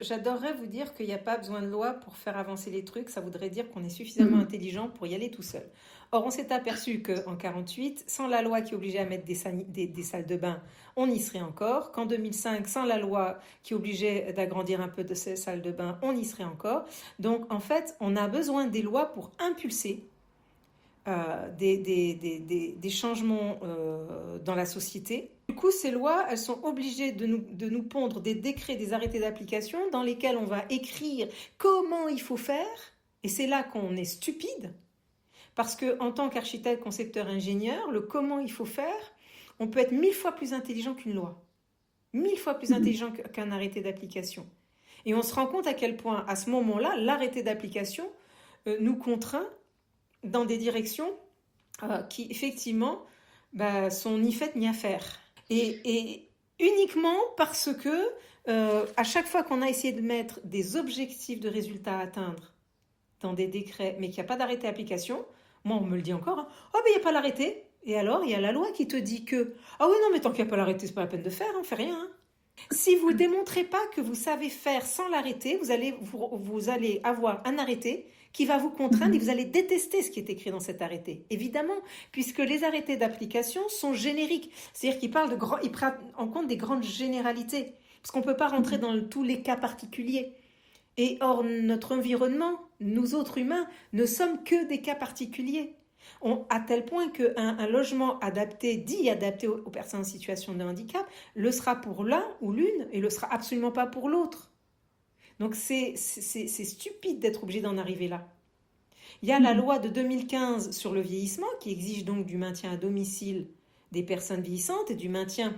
J'adorerais vous dire qu'il n'y a pas besoin de loi pour faire avancer les trucs. Ça voudrait dire qu'on est suffisamment intelligent pour y aller tout seul. Or, on s'est aperçu qu'en 48, sans la loi qui obligeait à mettre des salles de bain, on y serait encore. Qu'en 2005, sans la loi qui obligeait d'agrandir un peu de ces salles de bain, on y serait encore. Donc, en fait, on a besoin des lois pour impulser des changements dans la société. Du coup, ces lois, elles sont obligées de nous pondre des décrets, des arrêtés d'application dans lesquels on va écrire comment il faut faire. Et c'est là qu'on est stupide. Parce qu'en tant qu'architecte, concepteur, ingénieur, le comment il faut faire, on peut être 1000 fois plus intelligent qu'une loi. 1000 fois plus intelligent qu'un arrêté d'application. Et on se rend compte à quel point, à ce moment-là, l'arrêté d'application nous contraint dans des directions qui, effectivement, sont ni faites ni à faire. Et uniquement parce que, à chaque fois qu'on a essayé de mettre des objectifs de résultats à atteindre dans des décrets, mais qu'il n'y a pas d'arrêté d'application, moi, on me le dit encore, hein, oh, ben, il n'y a pas l'arrêté. Et alors, il y a la loi qui te dit que, ah oui, non, mais tant qu'il n'y a pas l'arrêté, c'est pas la peine de faire, on fait rien. Hein. Si vous ne démontrez pas que vous savez faire sans l'arrêté, vous allez avoir un arrêté qui va vous contraindre et vous allez détester ce qui est écrit dans cet arrêté. Évidemment, puisque les arrêtés d'application sont génériques. C'est-à-dire qu'ils ils prennent en compte des grandes généralités. Parce qu'on ne peut pas rentrer dans tous les cas particuliers. Et or, notre environnement, nous autres humains, ne sommes que des cas particuliers. À tel point qu'un logement dit adapté aux personnes en situation de handicap, le sera pour l'un ou l'une et le sera absolument pas pour l'autre. Donc c'est stupide d'être obligé d'en arriver là. Il y a la loi de 2015 sur le vieillissement qui exige donc du maintien à domicile des personnes vieillissantes et du maintien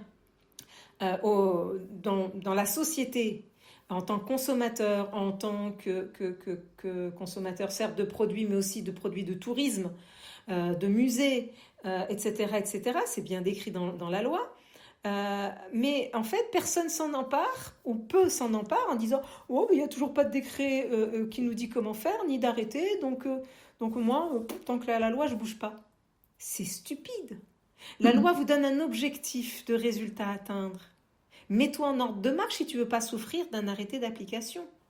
dans la société en tant que consommateur, en tant que consommateur certes de produits mais aussi de produits de tourisme, de musées, etc., etc. C'est bien décrit dans la loi. Mais en fait, personne s'en empare ou peu s'en empare en disant « Oh, il n'y a toujours pas de décret qui nous dit comment faire, ni d'arrêté, donc moi, tant que la loi, je ne bouge pas. » C'est stupide. La loi vous donne un objectif de résultat à atteindre. Mets-toi en ordre de marche si tu ne veux pas souffrir d'un arrêté d'application.